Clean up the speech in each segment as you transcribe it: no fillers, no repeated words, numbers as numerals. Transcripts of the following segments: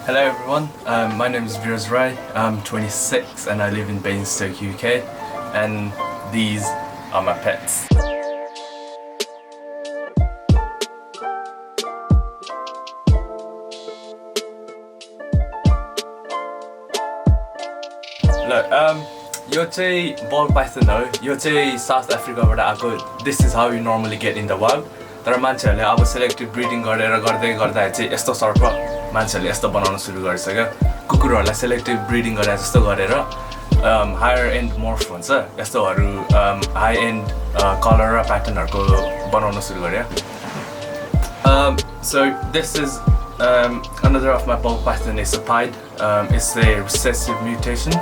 Hello everyone, my name is Biraj Rai. I'm 26 and I live in Kingsnakes, UK, and these are my pets. Look, यो चाहिँ ball python हो. यो चाहिँ South Africa बाट आएको. This is how you normally get in the wild. तर मान्छेहरूले अब selective breeding गरेर गर्दा चाहिँ यस्तो सर्प मान्छेहरूले यस्तो बनाउन सुरु गरिसक्यो. कुकुरहरूलाई selective breeding गरे जस्तो गरेर higher end morph हुन्छ. यस्तोहरू high end color र patternहरुको बनाउन सुरु गर्यो. So this is another of my ball python is a pied. It's a recessive mutation.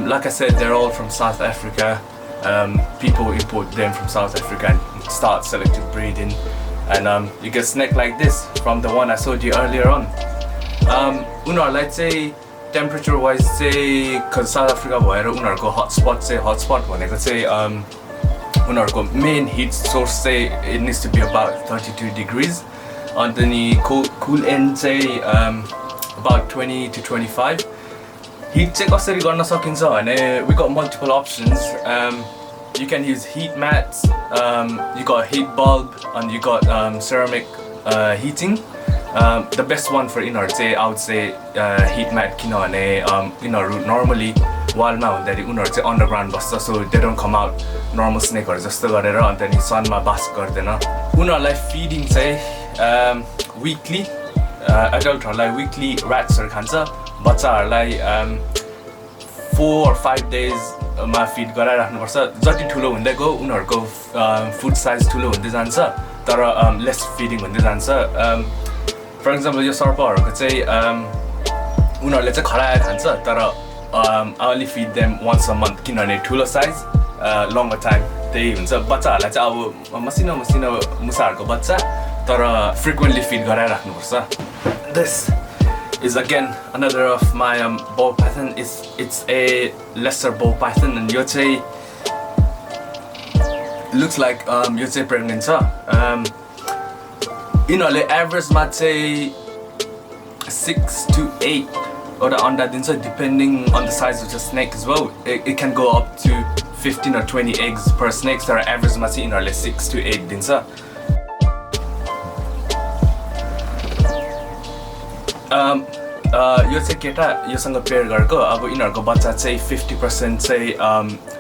Like I said, they're all from South Africa. People import them from South Africa and start selective breeding, and you get snake like this from the one I showed you earlier on. Unaharलाई चाहिँ temperature wise चाहिँ cause South Africa भएर उनीहरुको hotspot भनेको चाहिँ उनीहरुको main heat source चाहिँ it needs to be about 32 degrees, and then the cool end चाहिँ about 20 to 25. Heat चाहिँ कसरी गर्न सकिन्छ भने we got multiple options. You can use heat mats, you got heat bulb, and you got ceramic heating. The best one for inner चाहिँ I would say heat mat किनभने यिनीहरु normally wall मा हुँदाखेरि उनीहरु चाहिँ underground बस्छ, so they don't come out normal snake हरु जस्तो गरेर अनि त्यनी sun मा बास गर्दैन. उनीहरुलाई feeding चाहिँ weekly adult हरुलाई weekly rats हरु खान्छ. बच्चाहरुलाई 4 or 5 days मा feed गराइराख्नुपर्छ. जति ठुलो हुँदै गयो उनीहरुको food size ठुलो हुँदै जान्छ तर less feeding हुँदै जान्छ. For example, यो सर्पहरुको चाहिँ उनीहरुले चाहिँ खरायो खान्छ तर I only feed them once a month किनभने ठुलो size longer time त्यही हुन्छ. बच्चाहरुलाई चाहिँ अब मसिनो मुसाहरुको बच्चा तर frequently feed गराइराख्नुपर्छ. This is again another of my ball python. It's a lesser ball python, and yo चाहिँ looks like yo चाहिँ pregnant छ. यिनीहरुले average मा चाहिँ 6 to 8 वटा अन्डा दिन्छ depending on the size of the snake as well. It can go up to 15 or 20 eggs per snake. तर average मा चाहिँ यिनीहरुले 6 to 8 दिन्छ. यो चाहिँ केटा योसँग पेयर गरेको. अब यिनीहरुको बच्चा चाहिँ 50% चाहिँ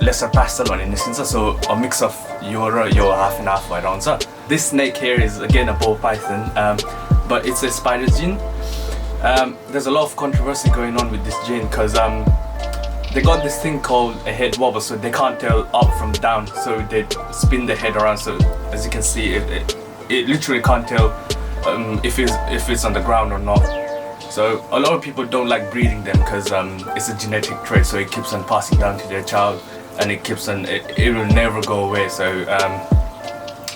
lesser pastel भन्ने निस्किन्छ. So a mix of yo raw yo half and half भएर आउँछ. This snake here is again a ball python, but it's a spider gene. There's a lot of controversy going on with this gene because they got this thing called a head wobble, so they can't tell up from down, so they spin the head around. So as you can see, it literally can't tell if it's on the ground or not. So a lot of people don't like breeding them because it's a genetic trait, so it keeps on passing down to their child, and it will never go away. So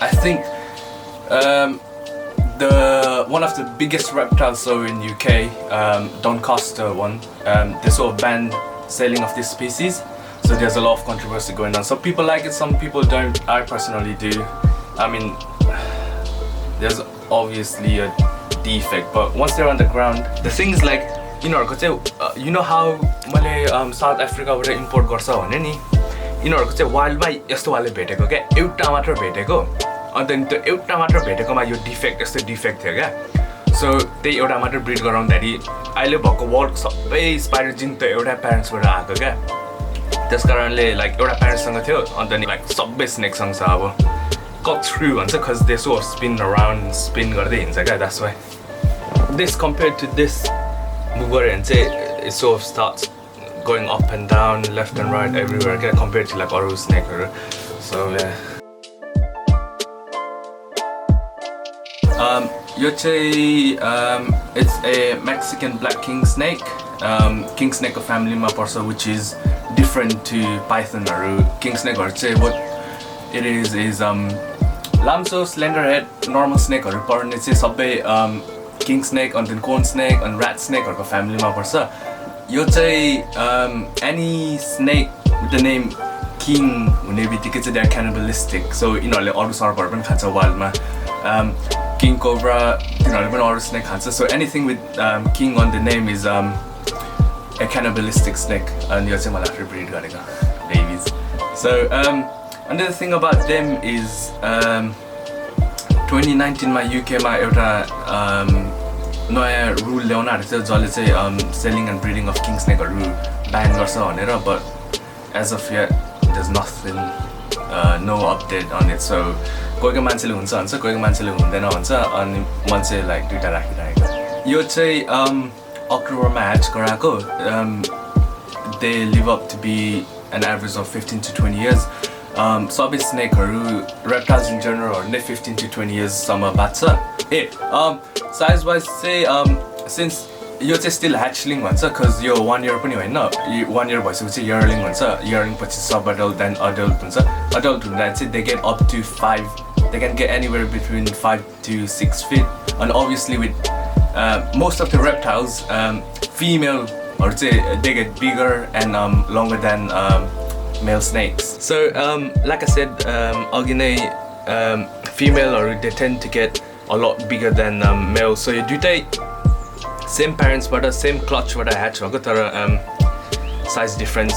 I think one of the biggest reptiles so in UK, Doncaster one, they sort of banned selling of this species. So there's a lot of controversy going on. Some people like it, some people don't. I personally do. I mean, there's obviously a defect, but once they're on the ground, the thing is like you know how मैले South Africa बाट import गर्छ भने नि यिनीहरुको चाहिँ wild मा यस्तो वाले भेटेको के एउटा मात्र भेटेको, अनि त्यो एउटा मात्र भेटेकोमा यो डिफेक्ट यस्तो डिफेक्ट थियो क्या. सो त्यही एउटा मात्र ब्रिड गराउँदाखेरि अहिले भएको वर्ल्ड सबै स्पाइडर जिन त एउटा प्यारेन्ट्सबाट आएको क्या. त्यसकारणले लाइक एउटा प्यारेन्ट्ससँग थियो अनि लाइक सबै स्नेकसँग छ. अब cut through भन्छ because they sort of spin गर्दै हिँड्छ क्या. That's why this compared to this move गरे भने चाहिँ it sort of starts going up and down, left and right, everywhere क्या, compared to like अरू स्नेकहरु. So yeah. यो चाहिँ it's a Mexican black king snake. King snake family मा पर्छ, which is different to pythonहरु. King snakeहरु चाहिँ what it is लाम्सो slender head normal snakeहरु पर्ने चाहिँ सबै king snake and then corn snake and rat snakeहरुको family मा पर्छ. यो चाहिँ any snake with the name king हुने बित्तिकै चाहिँ they're cannibalistic. So यिनीहरूले अरू सर्पहरू पनि खान्छ वाइल्डमा. King Cobra तिनीहरूले पनि अरू snake खान्छ. So anything with king on the name is a cannibalistic snake. And यो चाहिँ मलाई breed गरेको babies. So another thing about them is 2019 मा UK मा एउटा नयाँ रुल ल्याउन आएको छ जसले चाहिँ selling and breeding of kingsnakeहरू ban गर्छ भनेर, but as of yet there's nothing, no update on it. So कोही मान्छेले हुन्छ भन्छ, कोही मान्छेले हुँदैन भन्छ, अनि मान्छे लाइक दुईटा राखिरहेको. यो चाहिँ अक्टोबरमा ह्याच गराएको. They live up to be an average of 15 to 20 years. Sub snakeहरू, reptiles in general are 15 to 20 years सम्म बाँच्छ. Size wise say since यो चाहिँ still hatchling भन्छ, cause यो 1 year पनि होइन, 1 year भइसकेपछि yearling भन्छ, yearling पछि sub adult then adult हुन्छ. Adult हुँदा चाहिँ they get up to 5, they can get anywhere between 5 to 6 feet, and obviously with most of the reptiles female or say they get bigger and longer than male snakes. So like I said, female or they tend to get a lot bigger than male. So you do take same parents but same clutch what I hatch size difference.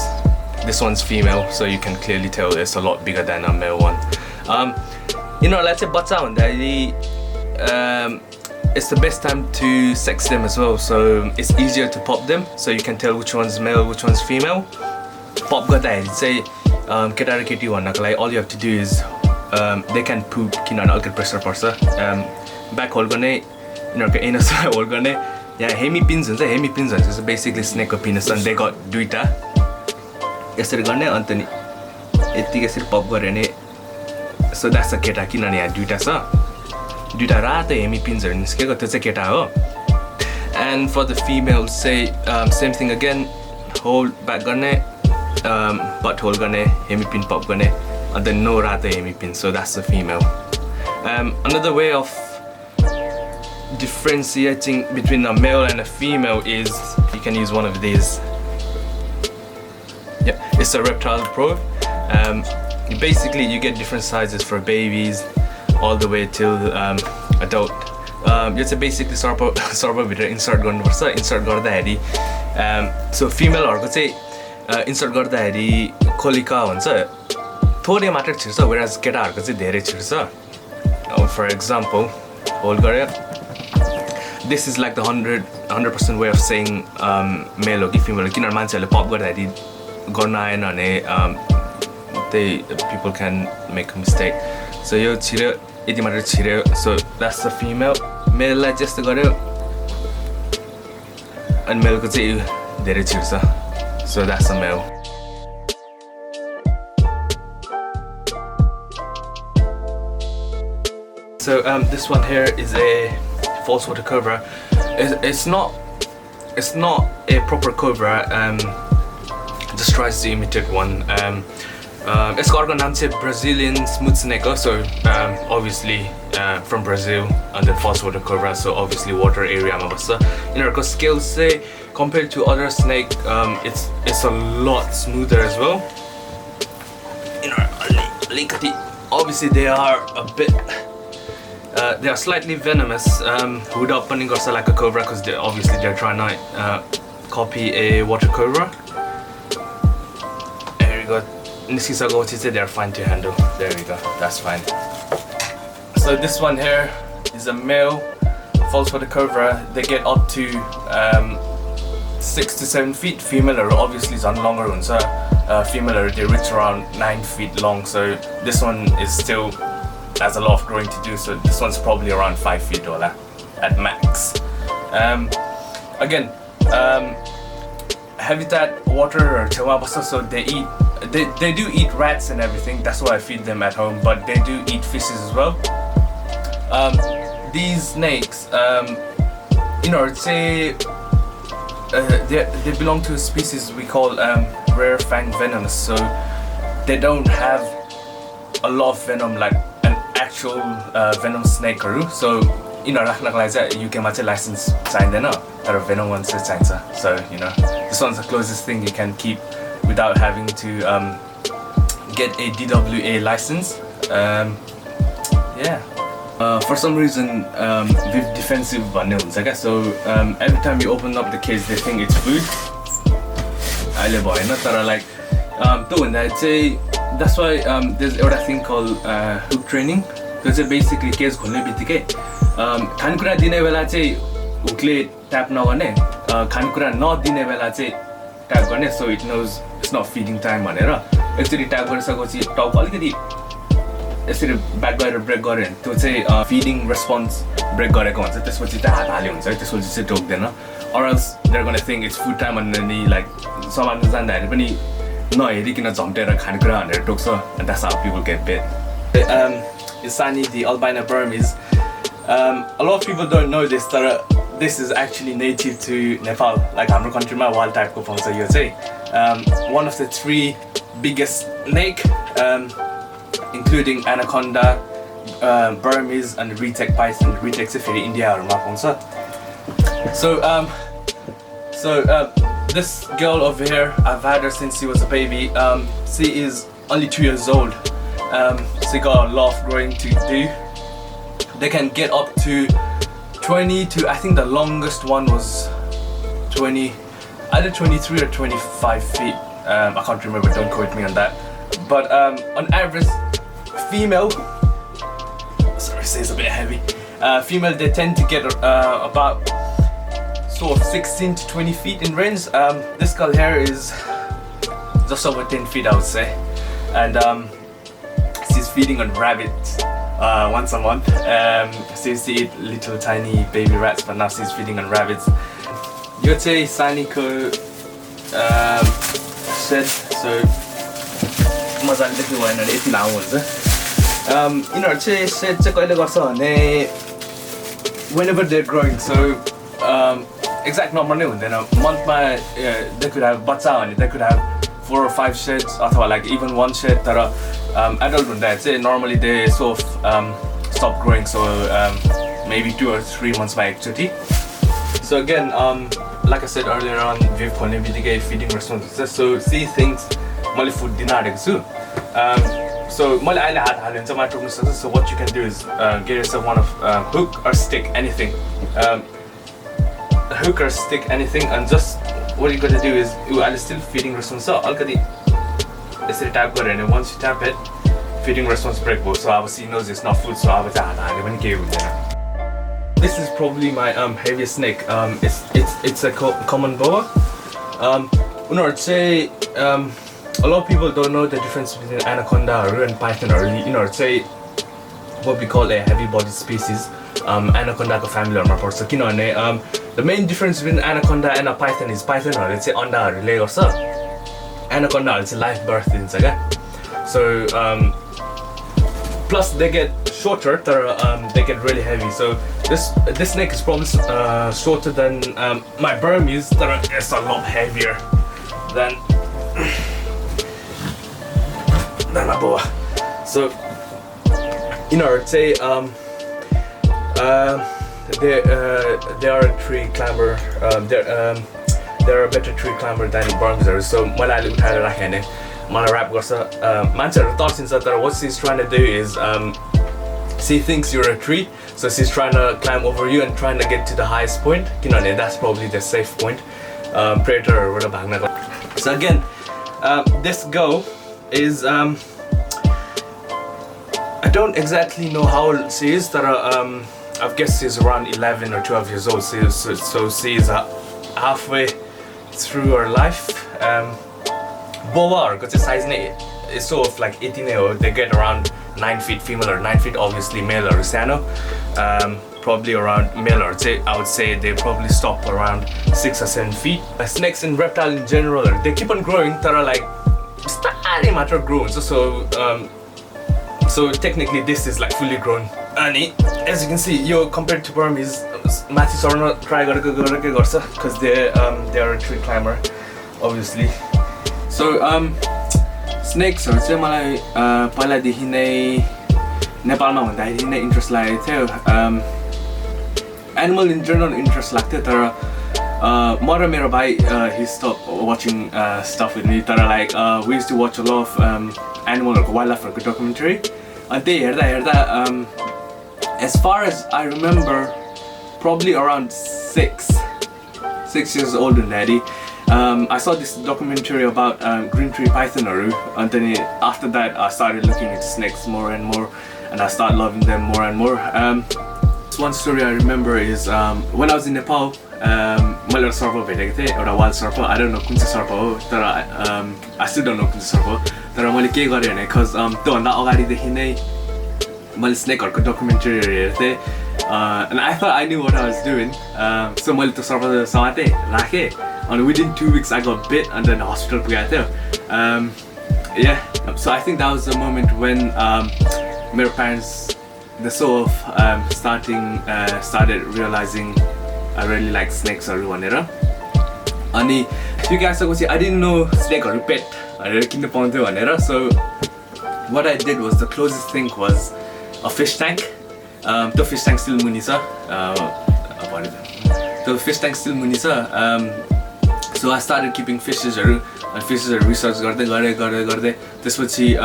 This one's female, so you can clearly tell it's a lot bigger than a male one. Let's say bacha it's the best time to sex them as well, so it's easier to pop them, so you can tell which one's male, which one's female. Pop गर्दाखेरि चाहिँ केटा र केटी भन्नको लागि all you have to do is they can poop किनभने अलिकति pressure पर्छ. Back whole गर्ने, यिनीहरूको एनसमा whole गर्ने. यहाँ हेमी पिन्स हुन्छ, हेमी पिन्स भनेपछि बेसिकली स्नेकको पिनस, अनि दे गट दुईटा यसरी गर्ने, अन्त नि यतिकै यसरी पप गऱ्यो भने सो द्याट्स अ केटा, किनभने यहाँ दुईटा छ, दुईटा रातो हेमी पिन्सहरू निस्केको, त्यो चाहिँ केटा हो. एन्ड फर द फिमेल चाहिँ same thing again, hole back गर्ने, butt hole गर्ने, हेमी पिन पप गर्ने, and then no रातो हेमी pin, so that's the female. Another way of differentiating between a male and a female is you can use one of these. Yeah, it's a reptile probe. Basically you get different sizes for babies all the way till adult. यो चाहिँ basically सर्पभित्र insert गर्नुपर्छ. Insert गर्दाखेरि so femaleहरूको चाहिँ insert गर्दाखेरि खोलिका हुन्छ, थोरै मात्र छिर्छ, whereas केटाहरूको चाहिँ धेरै छिर्छ. For example, होल्ड गऱ्यो, this is like the 100% way of saying male हो कि female हो, किनभने मान्छेहरूले पप गर्दाखेरि गर्न आएन भने people can make a mistake. So यो छिर्यो, यति मात्र छिर्यो, so that's the female. मेललाई चाहिँ यस्तो गऱ्यो, अनि मेलको चाहिँ धेरै छिर्छ, so that's a male. So this one here is a false water cobra. It's not a proper cobra. Just tries to imitate one. यसको अर्को नाम चाहिँ Brazilian smooth snake हो, so obviously from Brazil, and then false water cobra, so obviously water area मा बस्छ. यिनीहरूको scales चाहिँ compared to other snake, it's a lot smoother as well. Obviously they are a bit they are slightly venomous. Hood up पनि गर्छ like a cobra, because obviously they're trying to copy a water cobra. There we go. They're fine to handle. There we go, that's fine. So this one here is a male false water cobra. They get up to 6 to 7 feet. Female obviously is on longer ones. Female they reach around 9 feet long, so this one is still has a lot of growing to do, so this one's probably around 5 feet or at max. Again, habitat water or so they do eat rats and everything, that's why I feed them at home, but they do eat fishes as well. These snakes, say they belong to a species we call rare fang venomous, so they don't have a lot of venom like an actual venom snake, so राख्नको लागि चाहिँ UK मा चाहिँ licence चाहिँदैन, तर venom one चाहिँ चाहिन्छ. So this one's the closest thing you can keep without having to get a DWA license. Yeah. For some reason, we've defensive vanilla. So every time you open up the cage, they think it's food. Like, that's why there's a thing called hook training. Because basically cage khulne bittikai खानेकुरा दिने बेला चाहिँ हुकले tap नगर्ने खानेकुरा नदिने बेला चाहिँ tap गर्ने so it knows it's not feeding time भनेर एकचोटि ट्याप गरिसकेपछि टाउको अलिकति यसरी ब्याक गरेर ब्रेक गर्यो भने त्यो चाहिँ फिडिङ रेस्पोन्स ब्रेक गरेको हुन्छ त्यसपछि चाहिँ हात हाल्यो हुन्छ त्यसपछि चाहिँ टोक्दैन or else they're gonna think it's food time and then like समात्न जाँदाखेरि पनि नहेरिकन झम्टेर खानेकुरा भनेर टोक्छ and that's how people get bit. Sani, the albino Burmese. A lot of people don't know this, that this is actually native to Nepal, like our country, my wild type of you say. One of the 3 biggest snake, including anaconda, Burmese, and retek python. Retek is in India or Maponsa. So this girl over here, I've had her since she was a baby. She is only 2 years old. They got a lot of growing to do. They can get up to 20 to, I think the longest one was 20, either 23 or 25 feet. I can't remember, don't quote me on that. But on average, female, sorry, it's a bit heavy. Female, they tend to get about sort of 16 to 20 feet in range. This girl here is just over 10 feet, I would say. And she's feeding on rabbits once a month. She used to eat little tiny baby rats, but now she's feeding on rabbits. Yo चाहिँ सानीको shed, so मजाले देख्नु भएन भने यति लामो हुन्छ. यिनीहरू चाहिँ shed चाहिँ कहिले गर्छ भने whenever they're growing, so exact number नै हुँदैन. Monthमा they could have बच्चा भने they could have 4 or 5 sheds, अथवा like even 1 shed. तर adult हुँदा चाहिँ normally they sort of stop growing, so maybe 2 or 3 months by एकचोटि. So again, like I said earlier on, we've खोल्ने बित्तिकै feeding response हुन्छ. So she thinks मैले food दिन आँटेको छु. So मैले अहिले हात हाल्यो भने चाहिँ मलाई टोक्न सक्छ. So what you can do is get yourself one of hook or stick, anything. Hook or stick, anything, and just what you're gonna do is I'll still feeding response. So अलिकति यसरी tap गरेर हैन, once you tap it, feeding response break भयो. So obviously knows it's not food, so अब चाहिँ हात हाल्यो भने केही हुँदैन. This is probably my heaviest snake. It's a common boa. उनीहरु चाहिँ a lot of people don't know the difference between anaconda and python. Uनीहरु चाहिँ what we call a heavy bodied species. Anaconda को family मा पर्छ किनभने the main difference between anaconda and a python is pythonहरुले चाहिँ अण्डाहरु lay गर्छ. Anacondaहरु चाहिँ live birth दिन्छ के. So plus they get shorter, they get really heavy. So this snake is probably shorter than my Burmese, that is a lot heavier than my boa. So say they are a tree climber. They're a better tree climber than Burmese. So मलाई उठाएर राख्यो भने मलाई wrap गर्छ. मान्छेहरु तर्सिन्छ तर what she's trying to do is she thinks you're a tree, so she's trying to climb over you and trying to get to the highest point. किनभने that's probably the safe point. Predatorहरुबाट भाग्नको. So again, this girl is I don't exactly know how old she is, but I guess she's around 11 or 12 years old. So she's halfway through her life. Boa because the size is sort of like 18. They get around 9 feet female or 9 feet obviously male or sano. Probably around male or I would say they probably stop around 6 or 7 feet. Snakes and reptiles in general, they keep on growing. They're like matter grown. So technically this is like fully grown. And as you can see, compared to Burmese, Matthew Sorno try because they are a tree climber, obviously. So snakes चाहिँ मलाई पहिलादेखि नै नेपालमा हुँदाखेरि नै interest लागेको थियो. Animal in general interest लाग्थ्यो तर Mara mero bhai, he stopped watching stuff with me. Tara like we used to watch a lot of animal or wildlife documentary. And they as far as I remember, probably around 6 years old and daddy. I saw this documentary about green tree python, and then after that I started looking into snakes more and more, and I started loving them more and more. One story I remember is when I was in Nepal, मैले एउटा सर्प भेटेको थिएँ, एउटा wild सर्प. I don't know कुन चाहिँ सर्प हो, तर I still don't know कुन चाहिँ सर्प हो. तर मैले के गरेँ भने त्योभन्दा अगाडिदेखि नै मैले स्नेकहरूको डकुमेन्ट्रीहरू हेर्थेँ, and I thought I knew what I was doing. So मैले त्यो सर्प समातेँ, राखेँ, and within 2 weeks I got bit and then hospital पुगेको थियो. Yeah, so I think that was the moment when my parents, they sort of started realizing I really like snakes भनेर. अनि त्यो गाइसकेपछि I didn't know स्नेकहरू पेट भनेर किन्न पाउँथ्यो भनेर. So what I did was the closest thing was a fish tank. The fish tank still मुनि छ. The fish tank still मुनि छ. So I started keeping fishesहरू, and fishesहरू research गर्दै त्यसपछि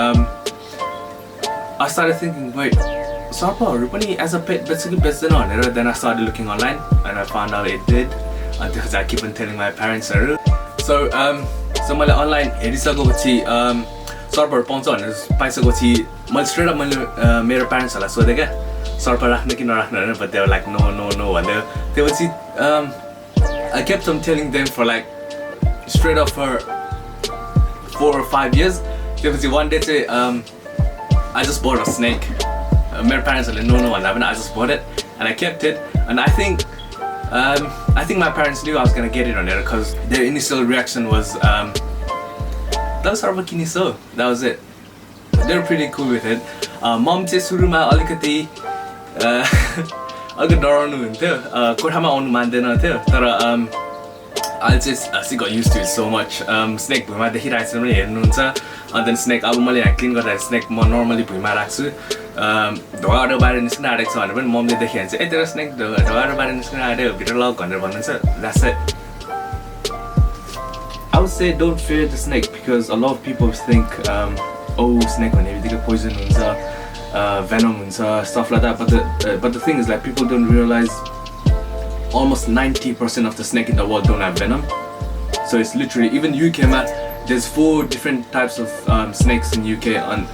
I started thinking, wait, सर्पहरू पनि as a pet बेच्छ कि बेच्दैन भनेर. Then I started looking online and I found out it did, and because I keep on telling my parents. So मैले online हेरिसकेपछि सर्पहरू पाउँछ भनेर पाइसकेपछि मैले straight up मैले मेरो प्यारेन्ट्सहरूलाई सोधेँ क्या, सर्प राख्ने कि नराख्ने भनेर. But they were like no भन्दै. त्यसपछि I kept on telling them for like straight up for 4 or 5 years. त्यसपछि one day चाहिँ I just bought a snake. My parents were like, no, I just bought it and I kept it. And I think my parents knew I was gonna get it on there because their initial reaction was, that was so. That was it. They were pretty cool with it. Mom चाहिँ सुरुमा अलिकति डराउनु हुन्थ्यो, कोठामा आउनु मान्दैन थियो. तर I just got used to it so much. Snake भुइँमा देखिरहेछ भने हेर्नुहुन्छ, and then snake अब मैले यहाँ क्लिन गर्दा snake म normally भुइँमा राख्छु. ढोकाबाट बाहिर निस्किन आँटेको छ भनेर पनि ममले देख्यो भने चाहिँ ए तेरो स्नेक ढोकाबाट बाहिर निस्किन आँट्यो भित्र लग भनेर भन्नुहुन्छ. That's it. I would say don't fear the snake because a lot of people think oh snake भने बित्तिकै poison हुन्छ, venom हुन्छ, stuff like that. But the thing is like people don't realize almost 90% of the snake in the world don't have venom. So it's literally, even UK there's 4 different types of snakes in UK, and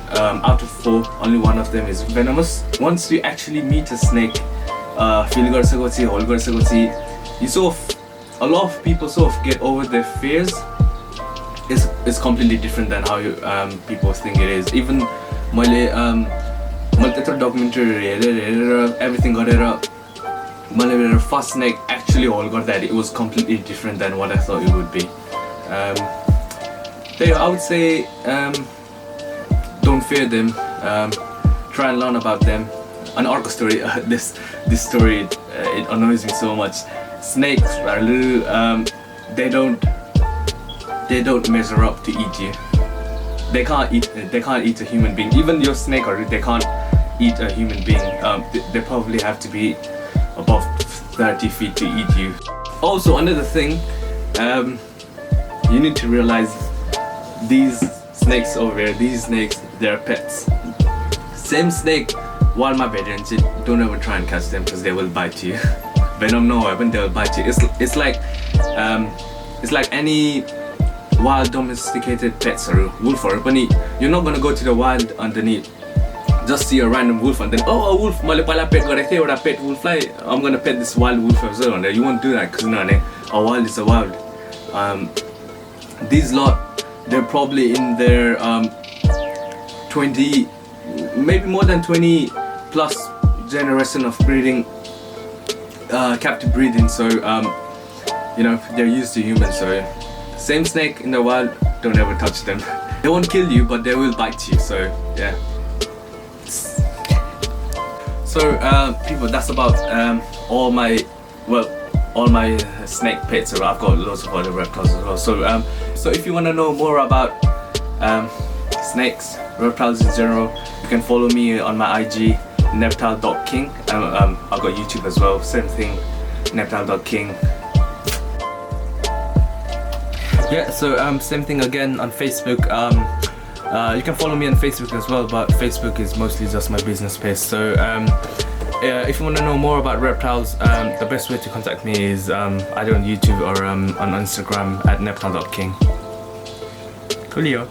out of 4 only one of them is venomous. Once you actually meet a snake, feel गरिसकेपछि hold गरिसकेपछि, you sort of, a lot of people sort of get over their fears. It's completely different than how people think it is. Even मैले त्यत्रो documentary हेरेर everything गरेर मैले first snake actually hold गर्दा it was completely different than what I thought it would be. I would say don't fear them, try and learn about them. An orca story, this story it annoys me so much. Snakes are little, they don't measure up to eat you. They can't eat a human being. Even your snake, or they can't eat a human being. They probably have to be above 30 feet to eat you. Also, another thing, you need to realize these snakes over here, they're pets. Same snake, while my parents, don't ever try and catch them because they will bite you. Venom no weapon, they will bite you. It's like any wild domesticated pets or wolf or bunny. You're not gonna go to the wild underneath, just see a random wolf and then a wolf. Pet wolf. I'm gonna pet this wild wolf as well. You won't do that because a wild is a wild. These lot, they're probably in their 20, maybe more than 20 plus generation of breeding, captive breeding. So they're used to humans. So same snake in the wild, don't ever touch them. They won't kill you, but they will bite you. So yeah. So people, that's about all my snake pets. So I've got lots of other reptiles as well. So if you want to know more about snakes, reptiles in general, you can follow me on my IG, neptile.king. I've got YouTube as well, same thing, neptile.king. Yeah, so same thing again on Facebook. You can follow me on Facebook as well, but Facebook is mostly just my business page. So if you want to know more about reptiles, the best way to contact me is either on YouTube or on Instagram at neptile.king. Coolio.